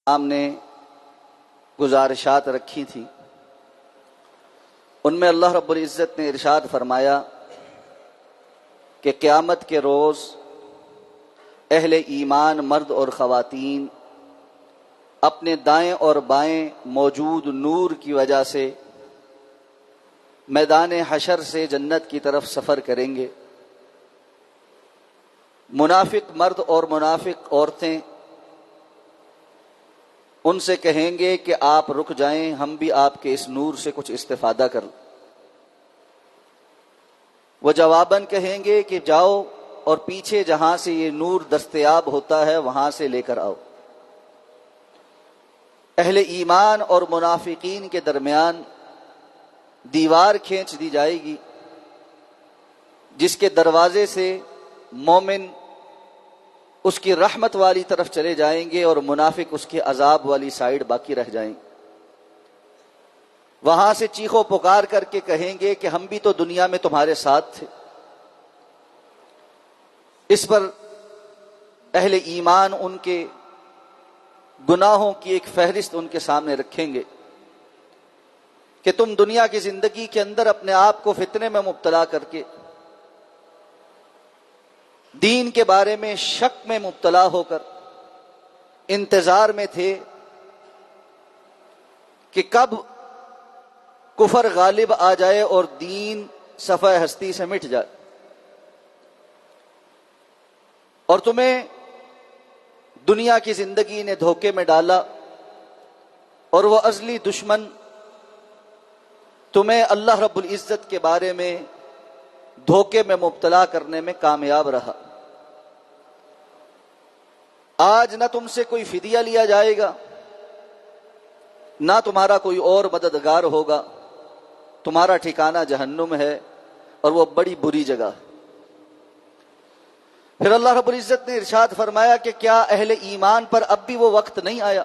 نے گزارشات رکھی تھی، ان میں اللہ رب العزت نے ارشاد فرمایا کہ قیامت کے روز اہل ایمان مرد اور خواتین اپنے دائیں اور بائیں موجود نور کی وجہ سے میدان حشر سے جنت کی طرف سفر کریں گے۔ منافق مرد اور منافق عورتیں ان سے کہیں گے کہ آپ رک جائیں، ہم بھی آپ کے اس نور سے کچھ استفادہ کر لیں۔ وہ جواباً کہیں گے کہ جاؤ اور پیچھے جہاں سے یہ نور دستیاب ہوتا ہے وہاں سے لے کر آؤ۔ اہل ایمان اور منافقین کے درمیان دیوار کھینچ دی جائے گی، جس کے دروازے سے مومن اس کی رحمت والی طرف چلے جائیں گے اور منافق اس کے عذاب والی سائیڈ باقی رہ جائیں گے۔ وہاں سے چیخو پکار کر کے کہیں گے کہ ہم بھی تو دنیا میں تمہارے ساتھ تھے۔ اس پر اہل ایمان ان کے گناہوں کی ایک فہرست ان کے سامنے رکھیں گے کہ تم دنیا کی زندگی کے اندر اپنے آپ کو فتنے میں مبتلا کر کے، دین کے بارے میں شک میں مبتلا ہو کر انتظار میں تھے کہ کب کفر غالب آ جائے اور دین صفحہ ہستی سے مٹ جائے، اور تمہیں دنیا کی زندگی نے دھوکے میں ڈالا اور وہ ازلی دشمن تمہیں اللہ رب العزت کے بارے میں دھوکے میں مبتلا کرنے میں کامیاب رہا۔ آج نہ تم سے کوئی فدیہ لیا جائے گا، نہ تمہارا کوئی اور مددگار ہوگا، تمہارا ٹھکانہ جہنم ہے اور وہ بڑی بری جگہ۔ پھر اللہ رب العزت نے ارشاد فرمایا کہ کیا اہل ایمان پر اب بھی وہ وقت نہیں آیا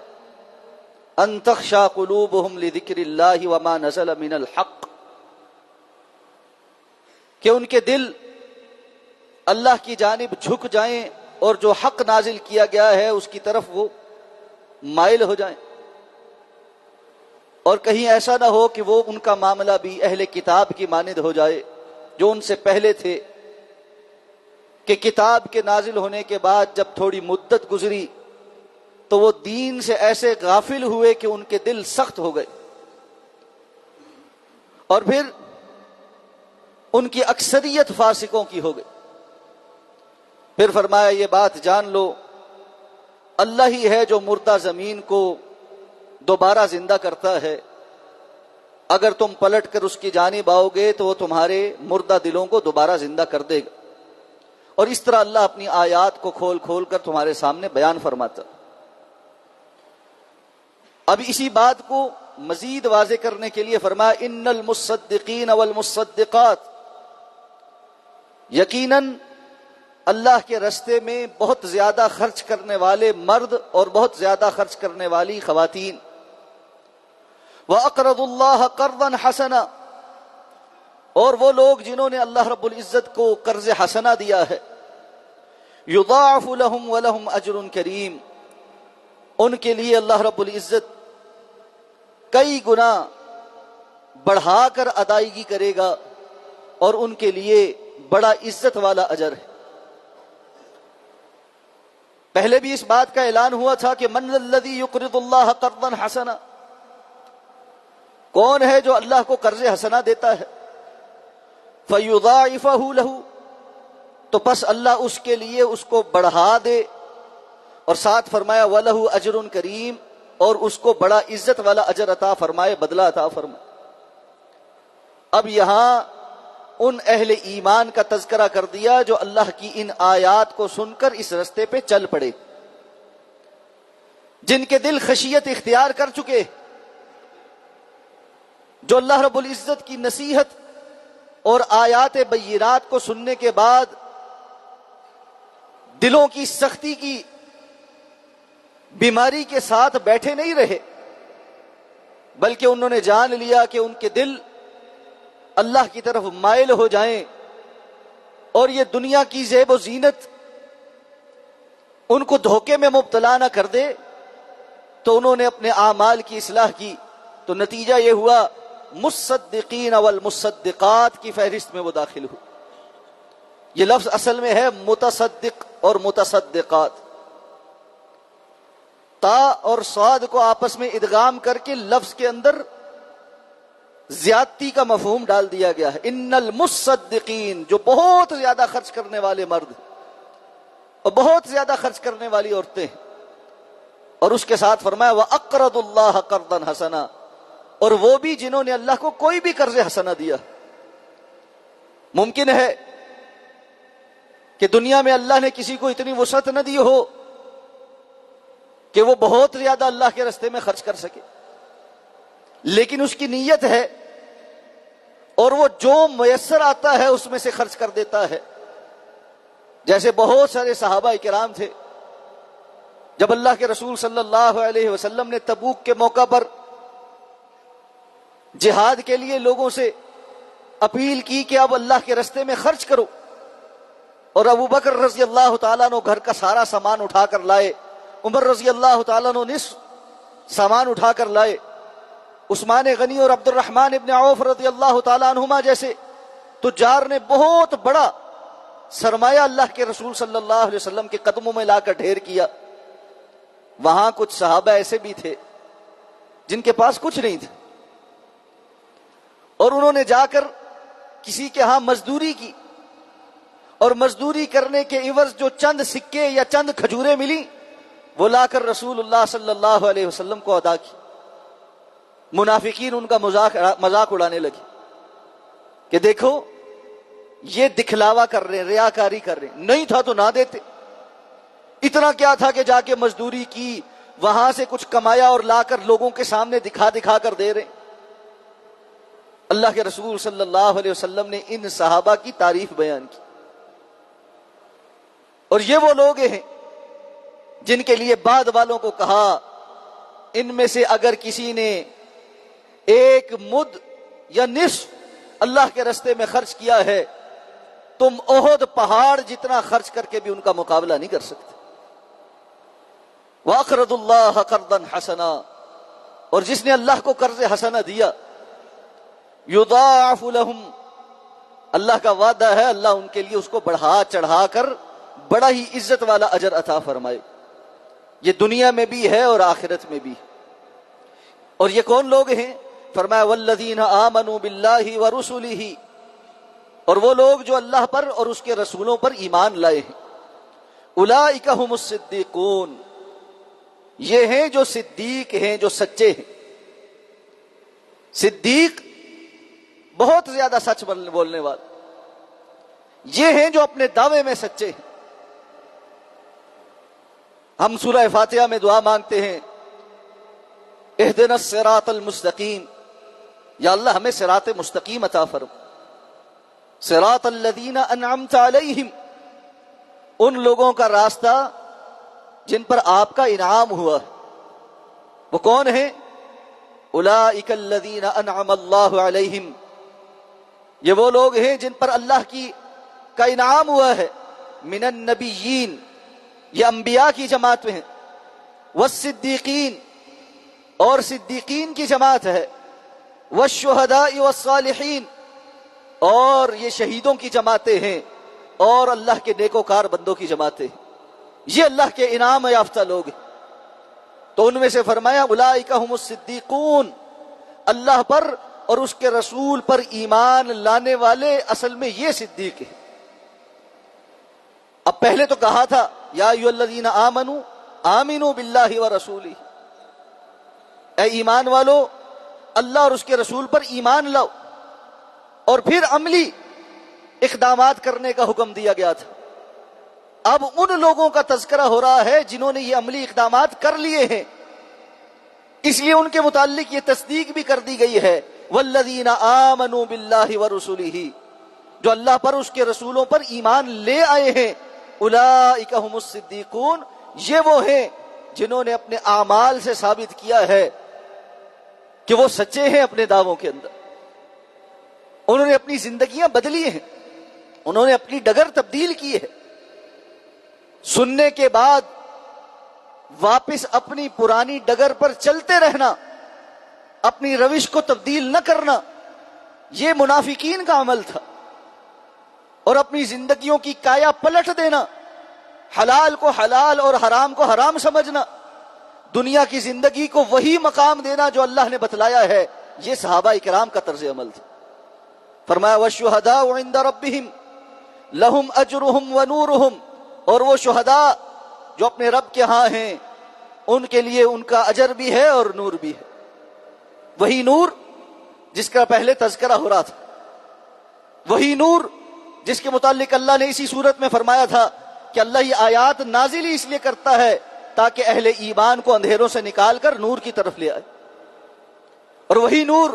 ان تخشع قلوبہم لذکر اللہ وما نزل من الحق، کہ ان کے دل اللہ کی جانب جھک جائیں اور جو حق نازل کیا گیا ہے اس کی طرف وہ مائل ہو جائیں، اور کہیں ایسا نہ ہو کہ وہ ان کا معاملہ بھی اہل کتاب کی مانند ہو جائے جو ان سے پہلے تھے، کہ کتاب کے نازل ہونے کے بعد جب تھوڑی مدت گزری تو وہ دین سے ایسے غافل ہوئے کہ ان کے دل سخت ہو گئے، اور پھر ان کی اکثریت فاسقوں کی ہو گئی۔ پھر فرمایا یہ بات جان لو، اللہ ہی ہے جو مردہ زمین کو دوبارہ زندہ کرتا ہے، اگر تم پلٹ کر اس کی جانب آؤ گے تو وہ تمہارے مردہ دلوں کو دوبارہ زندہ کر دے گا۔ اور اس طرح اللہ اپنی آیات کو کھول کھول کر تمہارے سامنے بیان فرماتا۔ اب اسی بات کو مزید واضح کرنے کے لیے فرمایا ان المصدقین والمصدقات، یقیناً اللہ کے رستے میں بہت زیادہ خرچ کرنے والے مرد اور بہت زیادہ خرچ کرنے والی خواتین، وَأَقْرَضُوا اللَّهَ قَرْضًا حَسَنًا، اور وہ لوگ جنہوں نے اللہ رب العزت کو قرض حسنہ دیا ہے، يُضَاعَفُ لَهُمْ وَلَهُمْ أَجْرٌ كَرِيمٌ، ان کے لیے اللہ رب العزت کئی گنا بڑھا کر ادائیگی کرے گا اور ان کے لیے بڑا عزت والا اجر ہے۔ پہلے بھی اس بات کا اعلان ہوا تھا کہ من الذی یقرض اللہ قرضا حسنا، کون ہے جو اللہ کو قرض حسنہ دیتا ہے، فیضاعفہ لہ، تو پس اللہ اس کے لیے اس کو بڑھا دے، اور ساتھ فرمایا وَلَهُ أَجْرٌ کریم، اور اس کو بڑا عزت والا اجر عطا فرمائے، بدلہ عطا فرمائے۔ اب یہاں ان اہل ایمان کا تذکرہ کر دیا جو اللہ کی ان آیات کو سن کر اس رستے پہ چل پڑے، جن کے دل خشیت اختیار کر چکے، جو اللہ رب العزت کی نصیحت اور آیات بینات کو سننے کے بعد دلوں کی سختی کی بیماری کے ساتھ بیٹھے نہیں رہے، بلکہ انہوں نے جان لیا کہ ان کے دل اللہ کی طرف مائل ہو جائیں اور یہ دنیا کی زیب و زینت ان کو دھوکے میں مبتلا نہ کر دے، تو انہوں نے اپنے اعمال کی اصلاح کی، تو نتیجہ یہ ہوا مصدقین والمصدقات کی فہرست میں وہ داخل ہوئے۔ یہ لفظ اصل میں ہے متصدق اور متصدقات، تا اور صاد کو آپس میں ادغام کر کے لفظ کے اندر زیادتی کا مفہوم ڈال دیا گیا ہے۔ ان المصدقین، جو بہت زیادہ خرچ کرنے والے مرد اور بہت زیادہ خرچ کرنے والی عورتیں ہیں، اور اس کے ساتھ فرمایا وَأَقْرَضُوا اللَّهَ قَرْضًا حَسَنًا، اور وہ بھی جنہوں نے اللہ کو کوئی بھی قرض حسنہ دیا۔ ممکن ہے کہ دنیا میں اللہ نے کسی کو اتنی وسعت نہ دی ہو کہ وہ بہت زیادہ اللہ کے راستے میں خرچ کر سکے، لیکن اس کی نیت ہے اور وہ جو میسر آتا ہے اس میں سے خرچ کر دیتا ہے۔ جیسے بہت سارے صحابہ کرام تھے، جب اللہ کے رسول صلی اللہ علیہ وسلم نے تبوک کے موقع پر جہاد کے لیے لوگوں سے اپیل کی کہ اب اللہ کے راستے میں خرچ کرو، اور ابو بکر رضی اللہ تعالیٰ عنہ گھر کا سارا سامان اٹھا کر لائے، عمر رضی اللہ تعالیٰ عنہ نصف سامان اٹھا کر لائے، عثمان غنی اور عبد الرحمن ابن عوف رضی اللہ تعالیٰ عنہما جیسے تجار نے بہت بڑا سرمایہ اللہ کے رسول صلی اللہ علیہ وسلم کے قدموں میں لا کر ڈھیر کیا۔ وہاں کچھ صحابہ ایسے بھی تھے جن کے پاس کچھ نہیں تھا، اور انہوں نے جا کر کسی کے ہاں مزدوری کی، اور مزدوری کرنے کے عوض جو چند سکے یا چند کھجوریں ملی وہ لا کر رسول اللہ صلی اللہ علیہ وسلم کو ادا کی۔ منافقین ان کا مذاق اڑانے لگے کہ دیکھو یہ دکھلاوا کر رہے ہیں، ریاکاری کر رہے ہیں، نہیں تھا تو نہ دیتے، اتنا کیا تھا کہ جا کے مزدوری کی، وہاں سے کچھ کمایا اور لا کر لوگوں کے سامنے دکھا دکھا کر دے رہے ہیں۔ اللہ کے رسول صلی اللہ علیہ وسلم نے ان صحابہ کی تعریف بیان کی، اور یہ وہ لوگ ہیں جن کے لیے بعد والوں کو کہا ان میں سے اگر کسی نے ایک مد یا نصف اللہ کے راستے میں خرچ کیا ہے تم احد پہاڑ جتنا خرچ کر کے بھی ان کا مقابلہ نہیں کر سکتے۔ وَأَقْرَضُوا اللَّهَ قَرْضًا حَسَنًا، اور جس نے اللہ کو قرض حسنہ دیا، يُضَاعَفُ لَهُمْ، اللہ کا وعدہ ہے اللہ ان کے لیے اس کو بڑھا چڑھا کر بڑا ہی عزت والا اجر عطا فرمائے، یہ دنیا میں بھی ہے اور آخرت میں بھی۔ اور یہ کون لوگ ہیں؟ فرمایا والذین آمنوا باللہ ورسلہ، اور وہ لوگ جو اللہ پر اور اس کے رسولوں پر ایمان لائے ہیں۔ اولئک ھم الصدیقون، یہ ہیں جو صدیق ہیں، جو سچے ہیں۔ صدیق بہت زیادہ سچ بولنے والے، یہ ہیں جو اپنے دعوے میں سچے ہیں۔ ہم سورہ فاتحہ میں دعا مانگتے ہیں اہدنا الصراط المستقیم، یا اللہ ہمیں صراط مستقیم عطا فرما۔ صراط الذین انعمت علیہم، ان لوگوں کا راستہ جن پر آپ کا انعام ہوا، وہ کون ہیں؟ اولئک الذین انعم اللہ علیہم، یہ وہ لوگ ہیں جن پر اللہ کا انعام ہوا ہے۔ من النبیین، یہ انبیاء کی جماعت میں ہیں، والصدیقین، اور صدیقین کی جماعت ہے، والشہداء والصالحین، اور یہ شہیدوں کی جماعتیں ہیں، اور اللہ کے نیکوکار بندوں کی جماعتیں ہیں۔ یہ اللہ کے انعام یافتہ لوگ ہیں۔ تو ان میں سے فرمایا اولئک ھم الصدیقون، اللہ پر اور اس کے رسول پر ایمان لانے والے اصل میں یہ صدیق ہیں۔ اب پہلے تو کہا تھا یا ایھا الذین آمنوا آمنوا باللہ ورسولہ، اے ایمان والو اللہ اور اس کے رسول پر ایمان لاؤ، اور پھر عملی اقدامات کرنے کا حکم دیا گیا تھا۔ اب ان لوگوں کا تذکرہ ہو رہا ہے جنہوں نے یہ عملی اقدامات کر لیے ہیں، اس لیے ان کے متعلق یہ تصدیق بھی کر دی گئی ہے والذین آمنوا باللہ ورسولہ، جو اللہ پر اس کے رسولوں پر ایمان لے آئے ہیں۔ اولئک ھم الصدیقون، یہ وہ ہیں جنہوں نے اپنے اعمال سے ثابت کیا ہے کہ وہ سچے ہیں اپنے دعووں کے اندر، انہوں نے اپنی زندگیاں بدلی ہیں، انہوں نے اپنی ڈگر تبدیل کی ہے۔ سننے کے بعد واپس اپنی پرانی ڈگر پر چلتے رہنا، اپنی روش کو تبدیل نہ کرنا، یہ منافقین کا عمل تھا. اور اپنی زندگیوں کی کایا پلٹ دینا، حلال کو حلال اور حرام کو حرام سمجھنا، دنیا کی زندگی کو وہی مقام دینا جو اللہ نے بتلایا ہے، یہ صحابہ اکرام کا طرز عمل تھا. فرمایا وَالشُّهَدَاءُ عِندَ رَبِّهِمْ لَهُمْ أَجْرُهُمْ وَنُورُهُمْ، اور وہ شہداء جو اپنے رب کے ہاں ہیں ان کے لیے ان کا اجر بھی ہے اور نور بھی ہے. وہی نور جس کا پہلے تذکرہ ہو رہا تھا، وہی نور جس کے متعلق اللہ نے اسی صورت میں فرمایا تھا کہ اللہ یہ آیات نازل ہی اس لیے کرتا ہے تاکہ اہل ایمان کو اندھیروں سے نکال کر نور کی طرف لے آئے. اور وہی نور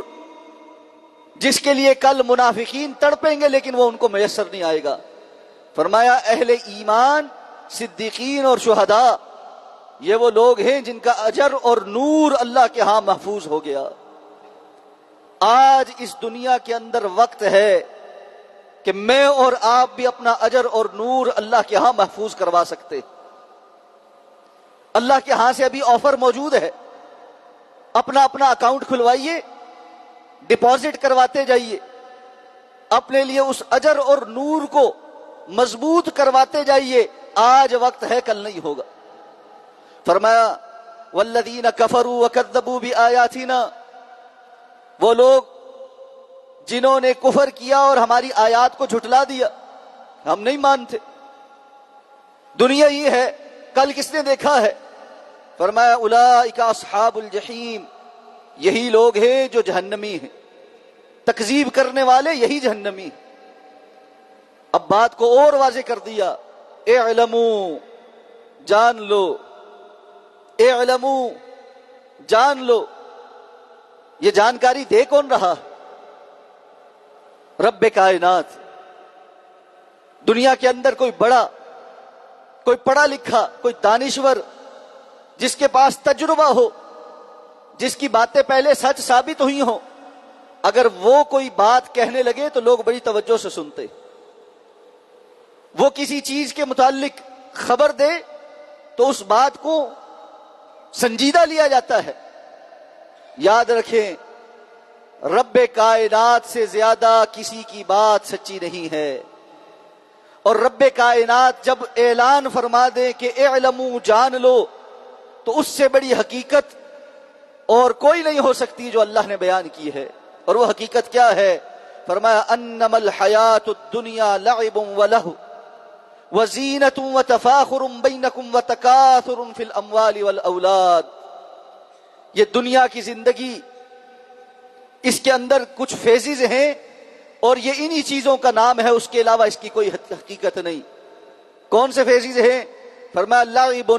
جس کے لیے کل منافقین تڑپیں گے لیکن وہ ان کو میسر نہیں آئے گا. فرمایا اہل ایمان، صدیقین اور شہداء یہ وہ لوگ ہیں جن کا اجر اور نور اللہ کے ہاں محفوظ ہو گیا. آج اس دنیا کے اندر وقت ہے کہ میں اور آپ بھی اپنا اجر اور نور اللہ کے ہاں محفوظ کروا سکتے. اللہ کے ہاں سے ابھی آفر موجود ہے، اپنا اپنا اکاؤنٹ کھلوائیے، ڈپازٹ کرواتے جائیے، اپنے لیے اس اجر اور نور کو مضبوط کرواتے جائیے. آج وقت ہے، کل نہیں ہوگا. فرمایا والذین کفروا وکذبوا بآیاتنا، وہ لوگ جنہوں نے کفر کیا اور ہماری آیات کو جھٹلا دیا، ہم نہیں مانتے، دنیا یہ ہے، کل کس نے دیکھا ہے؟ فرمایا اولئک اصحاب الجحیم، یہی لوگ ہیں جو جہنمی ہیں، تکذیب کرنے والے یہی جہنمی ہیں. اب بات کو اور واضح کر دیا، اعلموا، جان لو، اعلموا، جان لو. یہ جانکاری دے کون رہا؟ رب کائنات. دنیا کے اندر کوئی بڑا، کوئی پڑھا لکھا، کوئی دانشور جس کے پاس تجربہ ہو، جس کی باتیں پہلے سچ ثابت ہوئی ہوں، اگر وہ کوئی بات کہنے لگے تو لوگ بڑی توجہ سے سنتے. وہ کسی چیز کے متعلق خبر دے تو اس بات کو سنجیدہ لیا جاتا ہے. یاد رکھیں رب کائنات سے زیادہ کسی کی بات سچی نہیں ہے. اور رب کائنات جب اعلان فرما دے کہ اعلموا، جان لو، تو اس سے بڑی حقیقت اور کوئی نہیں ہو سکتی جو اللہ نے بیان کی ہے. اور وہ حقیقت کیا ہے؟ فرمایا انما الحیات الدنیا لعب ولہو وزینۃ وتفاخر بینکم وتکاثر فی الاموال والاولاد. یہ دنیا کی زندگی، اس کے اندر کچھ فیزز ہیں اور یہ انہی چیزوں کا نام ہے، اس کے علاوہ اس کی کوئی حقیقت نہیں. کون سے فیزز ہیں؟ فرمایا لعب،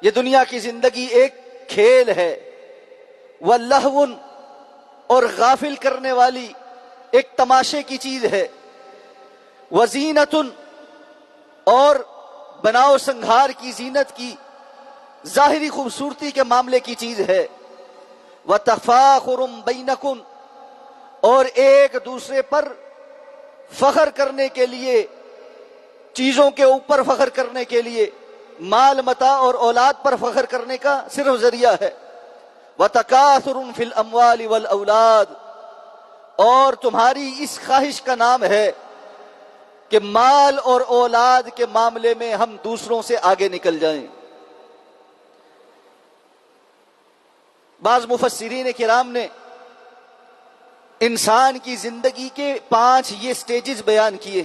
یہ دنیا کی زندگی ایک کھیل ہے، ولہو، اور غافل کرنے والی ایک تماشے کی چیز ہے، وزینۃ، اور بناؤ سنگھار کی، زینت کی، ظاہری خوبصورتی کے معاملے کی چیز ہے، وتفاخر بینکم، اور ایک دوسرے پر فخر کرنے کے لیے، چیزوں کے اوپر فخر کرنے کے لیے، مال متاع اور اولاد پر فخر کرنے کا صرف ذریعہ ہے. وتکاثر فی الاموال والاولاد، اور تمہاری اس خواہش کا نام ہے کہ مال اور اولاد کے معاملے میں ہم دوسروں سے آگے نکل جائیں. بعض مفسرین کرام نے انسان کی زندگی کے 5 یہ سٹیجز بیان کیے،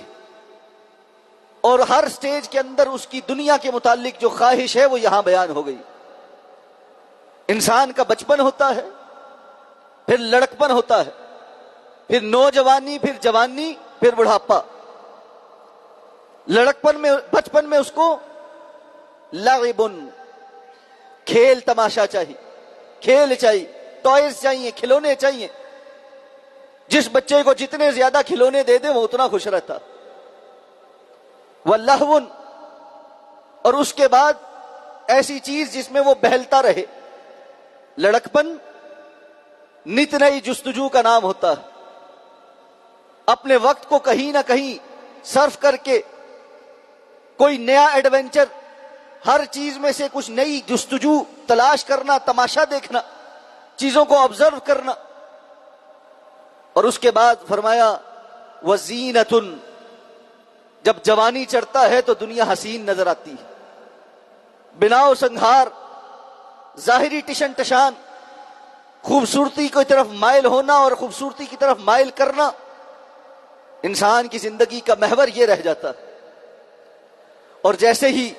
اور ہر سٹیج کے اندر اس کی دنیا کے متعلق جو خواہش ہے وہ یہاں بیان ہو گئی. انسان کا بچپن ہوتا ہے، پھر لڑکپن ہوتا ہے، پھر نوجوانی، پھر جوانی، پھر بڑھاپا. لڑکپن میں، بچپن میں اس کو لعب، کھیل تماشا چاہیے، کھیل چاہیے، ٹوائز چاہیے، کھلونے چاہیے. جس بچے کو جتنے زیادہ کھلونے دے دیں وہ اتنا خوش رہتا. واللہو، اور اس کے بعد ایسی چیز جس میں وہ بہلتا رہے. لڑکپن نت نئی جستجو کا نام ہوتا ہے، اپنے وقت کو کہیں نہ کہیں صرف کر کے کوئی نیا ایڈونچر، ہر چیز میں سے کچھ نئی جستجو تلاش کرنا، تماشا دیکھنا، چیزوں کو آبزرو کرنا. اور اس کے بعد فرمایا وزینۃ، جب جوانی چڑھتا ہے تو دنیا حسین نظر آتی ہے. بنا و سنگھار، ظاہری ٹشن ٹشان، خوبصورتی کی طرف مائل ہونا اور خوبصورتی کی طرف مائل کرنا، انسان کی زندگی کا محور یہ رہ جاتا ہے. اور جیسے ہی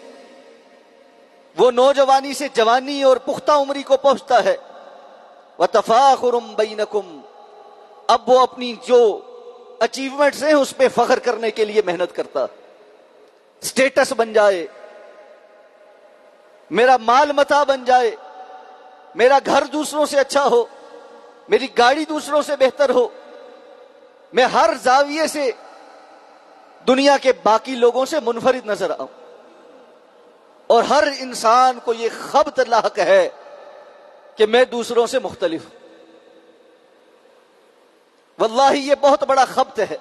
وہ نوجوانی سے جوانی اور پختہ عمری کو پہنچتا ہے، وَتَفَاخُرٌ بَيْنَكُمْ، اب وہ اپنی جو اچیومنٹس ہیں اس پہ فخر کرنے کے لیے محنت کرتا، سٹیٹس بن جائے، میرا مال متاع بن جائے، میرا گھر دوسروں سے اچھا ہو، میری گاڑی دوسروں سے بہتر ہو، میں ہر زاویے سے دنیا کے باقی لوگوں سے منفرد نظر آؤں. اور ہر انسان کو یہ خبط لاحق ہے کہ میں دوسروں سے مختلف ہوں. واللہ یہ بہت بڑا خبط ہے.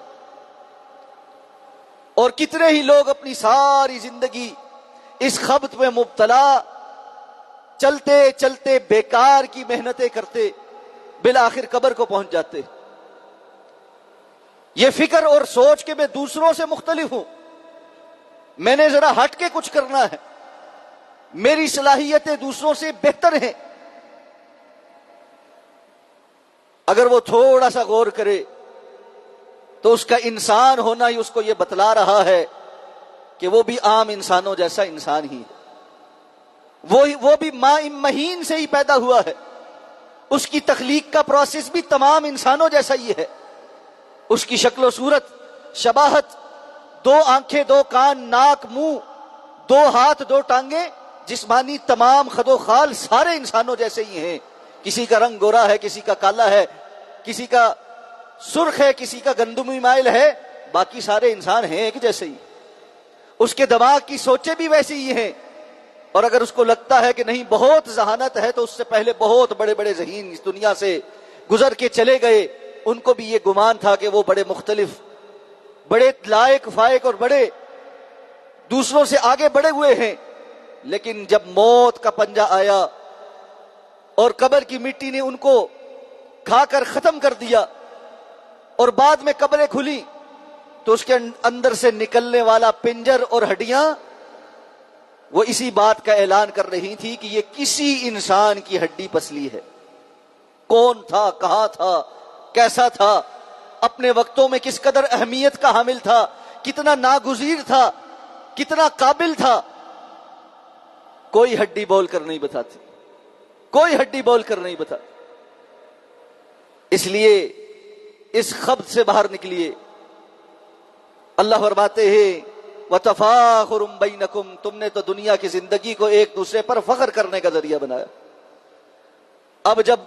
اور کتنے ہی لوگ اپنی ساری زندگی اس خبط میں مبتلا، چلتے چلتے بیکار کی محنتیں کرتے بالآخر قبر کو پہنچ جاتے. یہ فکر اور سوچ کہ میں دوسروں سے مختلف ہوں، میں نے ذرا ہٹ کے کچھ کرنا ہے، میری صلاحیتیں دوسروں سے بہتر ہیں، اگر وہ تھوڑا سا غور کرے تو اس کا انسان ہونا ہی اس کو یہ بتلا رہا ہے کہ وہ بھی عام انسانوں جیسا انسان ہی ہے. وہ بھی ماء مہین سے ہی پیدا ہوا ہے، اس کی تخلیق کا پروسیس بھی تمام انسانوں جیسا ہی ہے. اس کی شکل و صورت، شباہت، 2 آنکھیں، 2 کان، ناک، منہ، 2 ہاتھ، 2 ٹانگیں، جسمانی تمام خد و خال سارے انسانوں جیسے ہی ہیں. کسی کا رنگ گورا ہے، کسی کا کالا ہے، کسی کا سرخ ہے، کسی کا گندمی مائل ہے، باقی سارے انسان ہیں ایک جیسے ہی. اس کے دماغ کی سوچیں بھی ویسی ہی ہیں. اور اگر اس کو لگتا ہے کہ نہیں بہت ذہانت ہے تو اس سے پہلے بہت بڑے بڑے ذہین اس دنیا سے گزر کے چلے گئے، ان کو بھی یہ گمان تھا کہ وہ بڑے مختلف، بڑے لائق فائق اور بڑے دوسروں سے آگے بڑھے ہوئے ہیں. لیکن جب موت کا پنجہ آیا اور قبر کی مٹی نے ان کو کھا کر ختم کر دیا اور بعد میں قبریں کھلی تو اس کے اندر سے نکلنے والا پنجر اور ہڈیاں وہ اسی بات کا اعلان کر رہی تھی کہ یہ کسی انسان کی ہڈی پسلی ہے. کون تھا، کہاں تھا، کیسا تھا، اپنے وقتوں میں کس قدر اہمیت کا حامل تھا، کتنا ناگزیر تھا، کتنا قابل تھا، کوئی ہڈی بول کر نہیں بتاتی، کوئی ہڈی بول کر نہیں بتاتی. اس لیے اس خبط سے باہر نکلیے. اللہ فرماتے ہیں وَتَفَاخُرٌ بَيْنَكُمْ، تم نے تو دنیا کی زندگی کو ایک دوسرے پر فخر کرنے کا ذریعہ بنایا. اب جب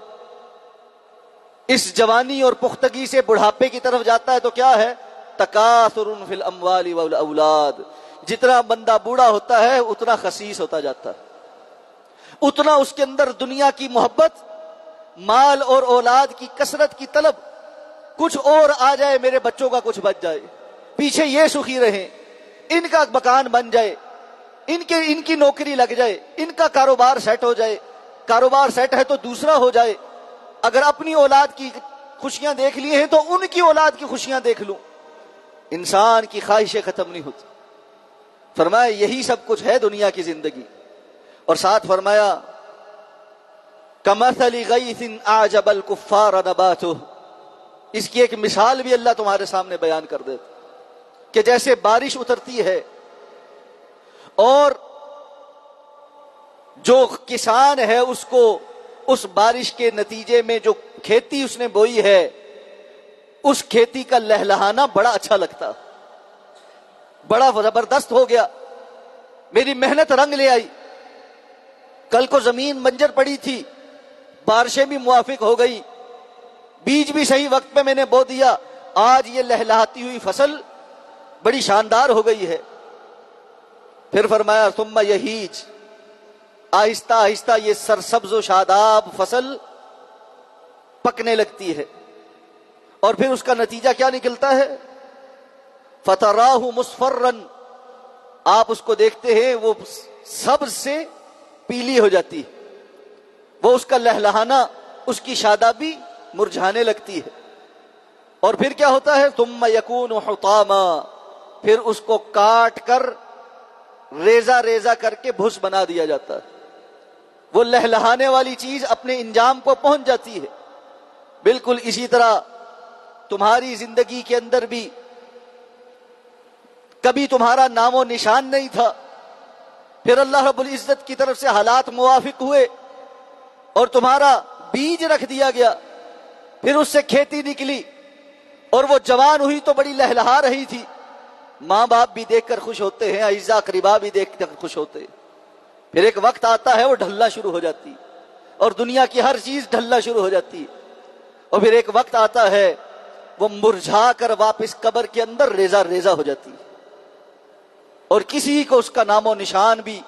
اس جوانی اور پختگی سے بڑھاپے کی طرف جاتا ہے تو کیا ہے؟ تکاثر فی الاموال والاولاد. جتنا بندہ بوڑھا ہوتا ہے اتنا خسیس ہوتا جاتا ہے، اتنا اس کے اندر دنیا کی محبت، مال اور اولاد کی کثرت کی طلب، کچھ اور آ جائے، میرے بچوں کا کچھ بچ جائے، پیچھے یہ سخی رہیں، ان کا مکان بن جائے، ان کی نوکری لگ جائے، ان کا کاروبار سیٹ ہو جائے، کاروبار سیٹ ہے تو دوسرا ہو جائے، اگر اپنی اولاد کی خوشیاں دیکھ لی ہیں تو ان کی اولاد کی خوشیاں دیکھ لوں. انسان کی خواہشیں ختم نہیں ہوتی. فرمایا یہی سب کچھ ہے دنیا کی زندگی. اور ساتھ فرمایا کمثل غیث اعجب الکفار نباتہ، اس کی ایک مثال بھی اللہ تمہارے سامنے بیان کر دیتا کہ جیسے بارش اترتی ہے اور جو کسان ہے اس کو اس بارش کے نتیجے میں جو کھیتی اس نے بوئی ہے اس کھیتی کا لہلہانا بڑا اچھا لگتا، بڑا زبردست ہو گیا، میری محنت رنگ لے آئی. کل کو زمین بنجر پڑی تھی، بارشیں بھی موافق ہو گئی، بیج بھی صحیح وقت پہ میں نے بو دیا، آج یہ لہلہاتی ہوئی فصل بڑی شاندار ہو گئی ہے. پھر فرمایا ثم یہیج، آہستہ آہستہ یہ سرسبز و شاداب فصل پکنے لگتی ہے اور پھر اس کا نتیجہ کیا نکلتا ہے؟ فتراہ مصفرا، آپ اس کو دیکھتے ہیں وہ سبز سے پیلی ہو جاتی ہے، وہ اس کا لہلہانا، اس کی شادابی مرجھانے لگتی ہے، اور پھر کیا ہوتا ہے؟ ثم یکون حطاما، پھر اس کو کاٹ کر ریزہ ریزہ کر کے بھس بنا دیا جاتا ہے۔ وہ لہلہانے والی چیز اپنے انجام کو پہنچ جاتی ہے۔ بالکل اسی طرح تمہاری زندگی کے اندر بھی کبھی تمہارا نام و نشان نہیں تھا، پھر اللہ رب العزت کی طرف سے حالات موافق ہوئے اور تمہارا بیج رکھ دیا گیا، پھر اس سے کھیتی نکلی اور وہ جوان ہوئی تو بڑی لہلہا رہی تھی۔ ماں باپ بھی دیکھ کر خوش ہوتے ہیں، اعزا اقربا بھی دیکھ کر خوش ہوتے ہیں۔ پھر ایک وقت آتا ہے وہ ڈھلنا شروع ہو جاتی ہے، اور دنیا کی ہر چیز ڈھلنا شروع ہو جاتی ہے، اور پھر ایک وقت آتا ہے وہ مرجھا کر واپس قبر کے اندر ریزہ ریزہ ہو جاتی ہے، اور کسی کو اس کا نام و نشان بھی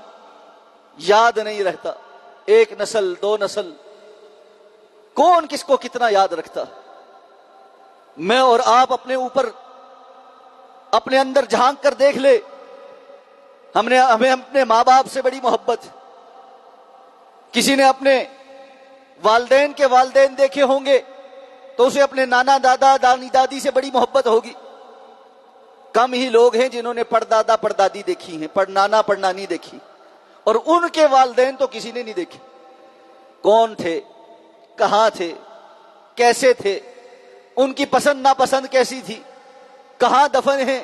یاد نہیں رہتا۔ ایک نسل، دو نسل، کون کس کو کتنا یاد رکھتا؟ میں اور آپ اپنے اوپر، اپنے اندر جھانک کر دیکھ لے، ہمیں اپنے ماں باپ سے بڑی محبت، کسی نے اپنے والدین کے والدین دیکھے ہوں گے تو اسے اپنے نانا دادا دانی دادی سے بڑی محبت ہوگی۔ کم ہی لوگ ہیں جنہوں نے پڑدادا پڑدادی دیکھی ہیں، پڑنانا پڑنانی دیکھی، اور ان کے والدین تو کسی نے نہیں دیکھے۔ کون تھے، کہاں تھے، کیسے تھے، ان کی پسند ناپسند کیسی تھی، کہاں دفن ہیں،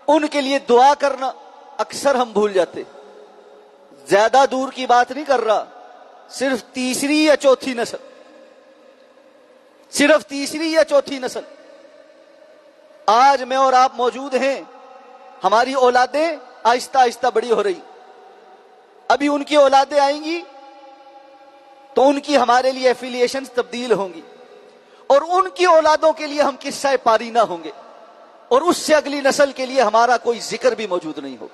ان کے لیے دعا کرنا اکثر ہم بھول جاتے۔ زیادہ دور کی بات نہیں کر رہا، صرف تیسری یا چوتھی نسل، صرف تیسری یا چوتھی نسل۔ آج میں اور آپ موجود ہیں، ہماری اولادیں آہستہ آہستہ بڑی ہو رہی، ابھی ان کی اولادیں آئیں گی تو ان کی ہمارے لیے ایفیلیشنز تبدیل ہوں گی، اور ان کی اولادوں کے لیے ہم قصہ پاری نہ ہوں گے، اور اس سے اگلی نسل کے لیے ہمارا کوئی ذکر بھی موجود نہیں ہو،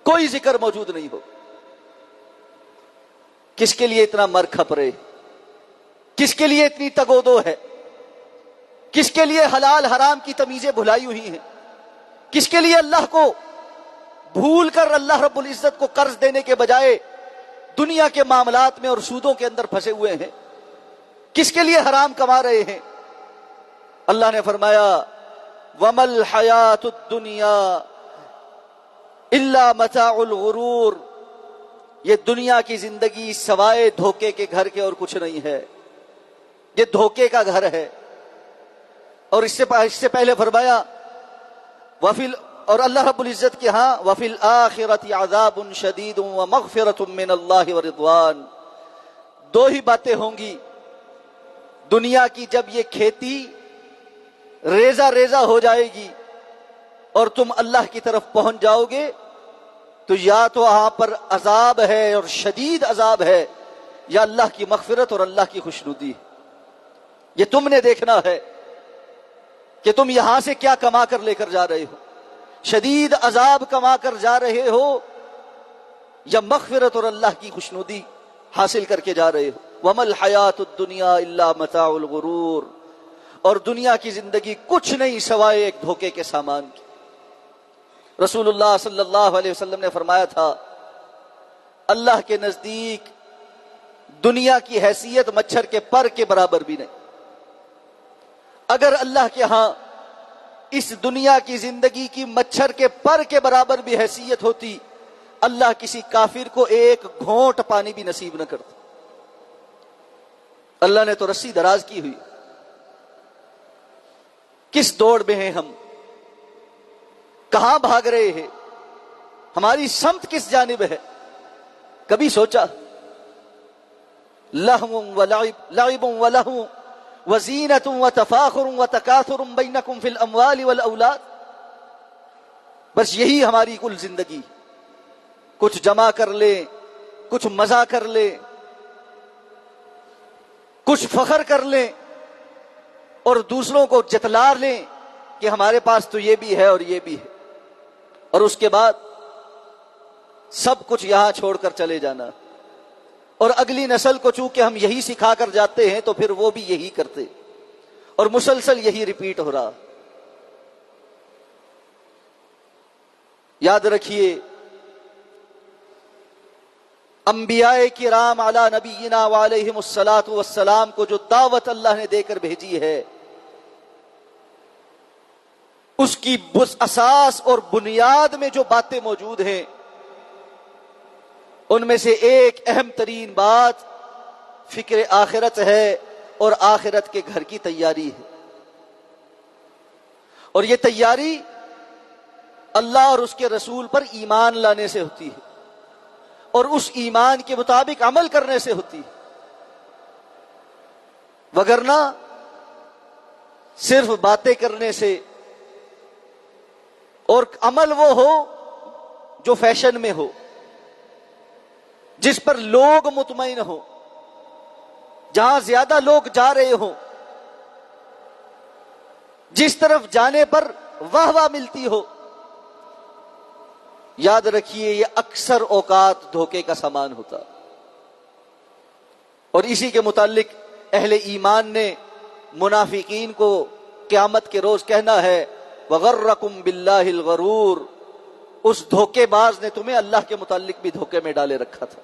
کوئی ذکر موجود نہیں ہو۔ کس کے لیے اتنا مر کھپرے، کس کے لیے اتنی تگودو ہے، کس کے لیے حلال حرام کی تمیزیں بھلائی ہوئی ہیں، کس کے لیے اللہ کو بھول کر اللہ رب العزت کو قرض دینے کے بجائے دنیا کے معاملات میں اور سودوں کے اندر پھنسے ہوئے ہیں، کس کے لیے حرام کما رہے ہیں۔ اللہ نے فرمایا وَمَا الْحَيَاةُ الدُّنْيَا إِلَّا مَتَاعُ الْغُرُورِ، یہ دنیا کی زندگی سوائے دھوکے کے گھر کے اور کچھ نہیں ہے، یہ دھوکے کا گھر ہے۔ اور اس سے پہلے فرمایا اور اللہ رب العزت کے ہاں وَفِي الْآخِرَةِ عَذَابٌ شَدِيدٌ وَمَغْفِرَةٌ مِّنَ اللَّهِ وَرِضْوَانٌ، دو ہی باتیں ہوں گی دنیا کی، جب یہ کھیتی ریزہ ریزہ ہو جائے گی اور تم اللہ کی طرف پہنچ جاؤ گے، تو یا تو وہاں پر عذاب ہے اور شدید عذاب ہے، یا اللہ کی مغفرت اور اللہ کی خوشنودی۔ یہ تم نے دیکھنا ہے کہ تم یہاں سے کیا کما کر لے کر جا رہے ہو، شدید عذاب کما کر جا رہے ہو یا مغفرت اور اللہ کی خوشنودی حاصل کر کے جا رہے ہو۔ وَمَا الْحَيَاةُ الدُّنْيَا إِلَّا مَتَاعُ الْغُرُورِ، اور دنیا کی زندگی کچھ نہیں سوائے ایک دھوکے کے سامان کی۔ رسول اللہ صلی اللہ علیہ وسلم نے فرمایا تھا اللہ کے نزدیک دنیا کی حیثیت مچھر کے پر کے برابر بھی نہیں۔ اگر اللہ کے ہاں اس دنیا کی زندگی کی مچھر کے پر کے برابر بھی حیثیت ہوتی، اللہ کسی کافر کو ایک گھونٹ پانی بھی نصیب نہ کرتا۔ اللہ نے تو رسی دراز کی ہوئی، کس دوڑ میں ہیں ہم، کہاں بھاگ رہے ہیں، ہماری سمت کس جانب ہے؟ کبھی سوچا؟ لہو لعب ولہو وزینۃ وتفاخر وتکاثر بینکم فی الاموال والاولاد، بس یہی ہماری کل زندگی، کچھ جمع کر لے، کچھ مزہ کر لے، کچھ فخر کر لیں، اور دوسروں کو جتلا لیں کہ ہمارے پاس تو یہ بھی ہے اور یہ بھی ہے، اور اس کے بعد سب کچھ یہاں چھوڑ کر چلے جانا، اور اگلی نسل کو چونکہ ہم یہی سکھا کر جاتے ہیں تو پھر وہ بھی یہی کرتے، اور مسلسل یہی ریپیٹ ہو رہا۔ یاد رکھیے انبیاء کرام علی نبینا وعلیہم الصلاۃ والسلام کو جو دعوت اللہ نے دے کر بھیجی ہے، اس کی اساس اور بنیاد میں جو باتیں موجود ہیں، ان میں سے ایک اہم ترین بات فکر آخرت ہے اور آخرت کے گھر کی تیاری ہے۔ اور یہ تیاری اللہ اور اس کے رسول پر ایمان لانے سے ہوتی ہے اور اس ایمان کے مطابق عمل کرنے سے ہوتی ہے، وگرنہ صرف باتیں کرنے سے اور عمل وہ ہو جو فیشن میں ہو، جس پر لوگ مطمئن ہو، جہاں زیادہ لوگ جا رہے ہوں، جس طرف جانے پر واہ واہ ملتی ہو، یاد رکھیے یہ اکثر اوقات دھوکے کا سامان ہوتا۔ اور اسی کے متعلق اہل ایمان نے منافقین کو قیامت کے روز کہنا ہے وَغَرَّكُمْ بِاللَّهِ الْغَرُورُ، اس دھوکے باز نے تمہیں اللہ کے متعلق بھی دھوکے میں ڈالے رکھا تھا،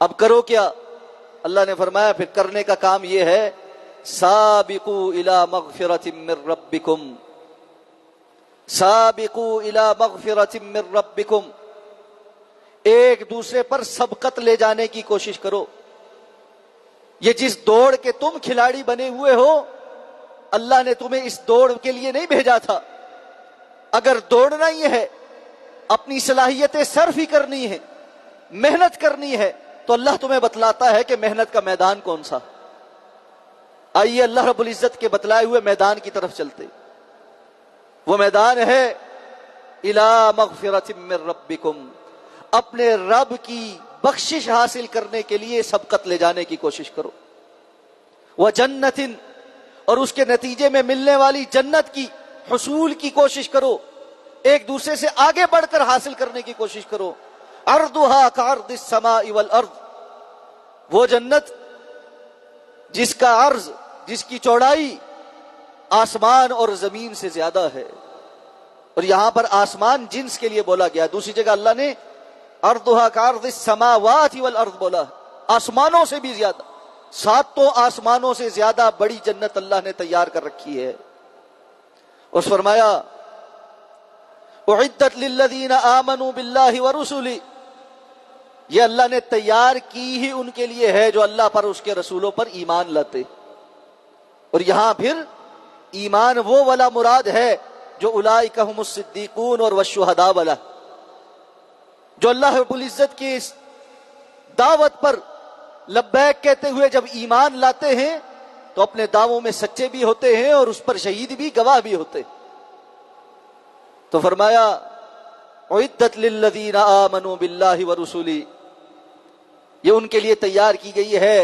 اب کرو کیا؟ اللہ نے فرمایا پھر کرنے کا کام یہ ہے سابقوا الى مغفرۃ من ربکم، سابقوا الى مغفرۃ من ربکم، ایک دوسرے پر سبقت لے جانے کی کوشش کرو۔ یہ جس دوڑ کے تم کھلاڑی بنے ہوئے ہو، اللہ نے تمہیں اس دوڑ کے لیے نہیں بھیجا تھا۔ اگر دوڑنا ہی ہے، اپنی صلاحیتیں صرف ہی کرنی ہے، محنت کرنی ہے، تو اللہ تمہیں بتلاتا ہے کہ محنت کا میدان کون سا۔ آئیے اللہ رب العزت کے بتلائے ہوئے میدان کی طرف چلتے۔ وہ میدان ہے الی مغفرۃ من ربکم، اپنے رب کی بخشش حاصل کرنے کے لیے سبقت لے جانے کی کوشش کرو۔ وجنت، اور اس کے نتیجے میں ملنے والی جنت کی حصول کی کوشش کرو، ایک دوسرے سے آگے بڑھ کر حاصل کرنے کی کوشش کرو۔ عرضها كعرض السماء والارض، وہ جنت جس کا عرض، جس کی چوڑائی آسمان اور زمین سے زیادہ ہے۔ اور یہاں پر آسمان جنس کے لیے بولا گیا، دوسری جگہ اللہ نے عرضها كعرض السماوات والارض بولا، آسمانوں سے بھی زیادہ، ساتوں آسمانوں سے زیادہ بڑی جنت اللہ نے تیار کر رکھی ہے۔ اور فرمایا اعدت للذین آمنوا باللہ ورسلہ، یہ اللہ نے تیار کی ہی ان کے لیے ہے جو اللہ پر، اس کے رسولوں پر ایمان لاتے۔ اور یہاں پھر ایمان وہ والا مراد ہے جو اولئک هم الصدیقون اور والشہداء والا، جو اللہ رب العزت کی اس دعوت پر لبیک کہتے ہوئے جب ایمان لاتے ہیں تو اپنے دعووں میں سچے بھی ہوتے ہیں اور اس پر شہید بھی، گواہ بھی ہوتے۔ تو فرمایا اعدت للذین آمنوا باللہ ورسلہ، یہ ان کے لیے تیار کی گئی ہے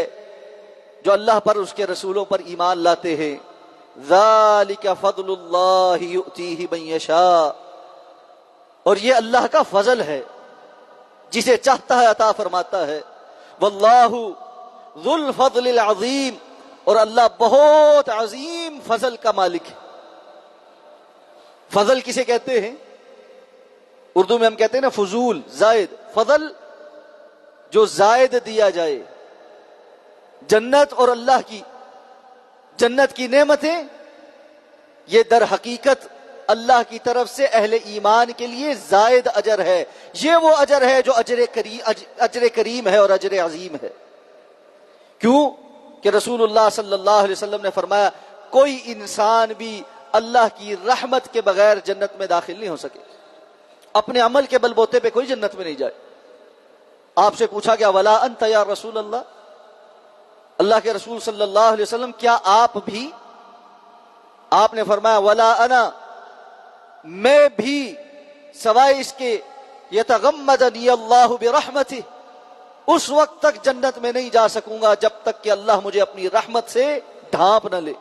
جو اللہ پر، اس کے رسولوں پر ایمان لاتے ہیں۔ ذالک فضل اللہ یؤتیہ من یشاء، اور یہ اللہ کا فضل ہے، جسے چاہتا ہے عطا فرماتا ہے۔ واللہ ذو الفضل العظیم، اور اللہ بہت عظیم فضل کا مالک ہے۔ فضل کسے کہتے ہیں؟ اردو میں ہم کہتے ہیں نا فضول، زائد۔ فضل جو زائد دیا جائے۔ جنت اور اللہ کی، جنت کی نعمتیں، یہ در حقیقت اللہ کی طرف سے اہل ایمان کے لیے زائد اجر ہے۔ یہ وہ اجر ہے جو اجر کریم ہے اور اجر عظیم ہے۔ کیوں کہ رسول اللہ صلی اللہ علیہ وسلم نے فرمایا کوئی انسان بھی اللہ کی رحمت کے بغیر جنت میں داخل نہیں ہو سکے، اپنے عمل کے بل بوتے پہ کوئی جنت میں نہیں جائے۔ آپ سے پوچھا گیا ولا انت یا رسول اللہ، اللہ کے رسول صلی اللہ علیہ وسلم کیا آپ بھی؟ آپ نے فرمایا ولا انا، میں بھی، سوائے اس کے یتغمدنی اللہ برحمتہ، اس وقت تک جنت میں نہیں جا سکوں گا جب تک کہ اللہ مجھے اپنی رحمت سے ڈھانپ نہ لے۔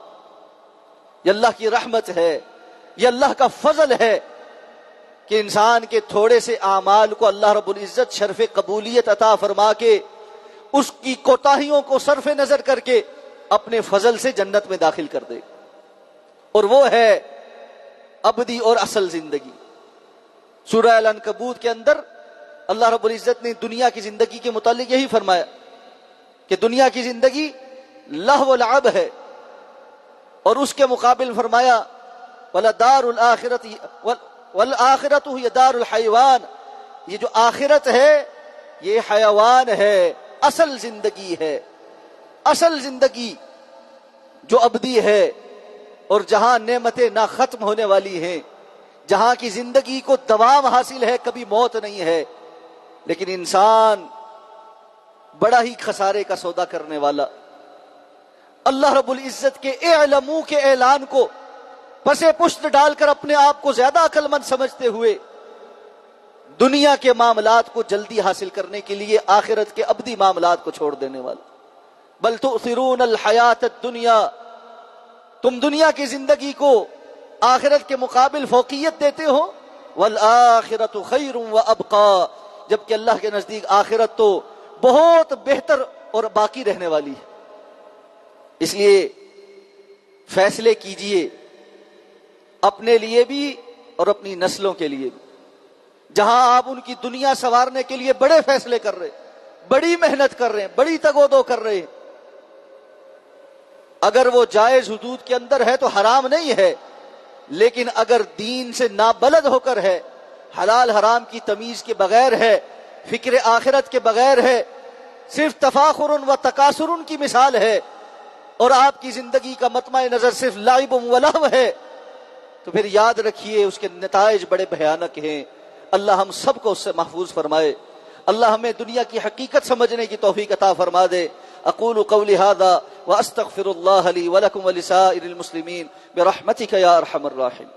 یہ اللہ کی رحمت ہے، یہ اللہ کا فضل ہے کہ انسان کے تھوڑے سے اعمال کو اللہ رب العزت شرف قبولیت عطا فرما کے اس کی کوتاہیوں کو صرف نظر کر کے اپنے فضل سے جنت میں داخل کر دے، اور وہ ہے ابدی اور اصل زندگی۔ سورہ العنکبوت کے اندر اللہ رب العزت نے دنیا کی زندگی کے متعلق یہی فرمایا کہ دنیا کی زندگی لہو و لعب ہے، اور اس کے مقابل فرمایا وَلَدَارُ الْآخِرَةِ وَالْآخِرَةُ هِيَ دَارُ الْحَيْوَانِ، یہ جو آخرت ہے یہ حیوان ہے، اصل زندگی ہے، اصل زندگی جو ابدی ہے، اور جہاں نعمتیں نہ ختم ہونے والی ہیں، جہاں کی زندگی کو دوام حاصل ہے، کبھی موت نہیں ہے۔ لیکن انسان بڑا ہی خسارے کا سودا کرنے والا، اللہ رب العزت کے اعلموا کے اعلان کو پسے پشت ڈال کر اپنے آپ کو زیادہ عقل مند سمجھتے ہوئے دنیا کے معاملات کو جلدی حاصل کرنے کے لیے آخرت کے ابدی معاملات کو چھوڑ دینے والا۔ بل تؤثرون الحیات الدنیا، تم دنیا کی زندگی کو آخرت کے مقابل فوقیت دیتے ہو، والآخرۃ خیر وابقی، جبکہ اللہ کے نزدیک آخرت تو بہت بہتر اور باقی رہنے والی ہے۔ اس لیے فیصلے کیجئے اپنے لیے بھی اور اپنی نسلوں کے لیے بھی۔ جہاں آپ ان کی دنیا سنوارنے کے لیے بڑے فیصلے کر رہے، بڑی محنت کر رہے ہیں، بڑی تگودو کر رہے ہیں، اگر وہ جائز حدود کے اندر ہے تو حرام نہیں ہے، لیکن اگر دین سے نابلد ہو کر ہے، حلال حرام کی تمیز کے بغیر ہے، فکر آخرت کے بغیر ہے، صرف تفاخر و تکاثر کی مثال ہے، اور آپ کی زندگی کا مطمع نظر صرف لعب و لہو ہے، تو پھر یاد رکھیے اس کے نتائج بڑے بھیانک ہیں۔ اللہ ہم سب کو اس سے محفوظ فرمائے، اللہ ہمیں دنیا کی حقیقت سمجھنے کی توفیق عطا فرما دے۔ اقول قولی ھذا واستغفر اللہ لی ولکم ولسائر المسلمین برحمتک یا ارحم الراحمین۔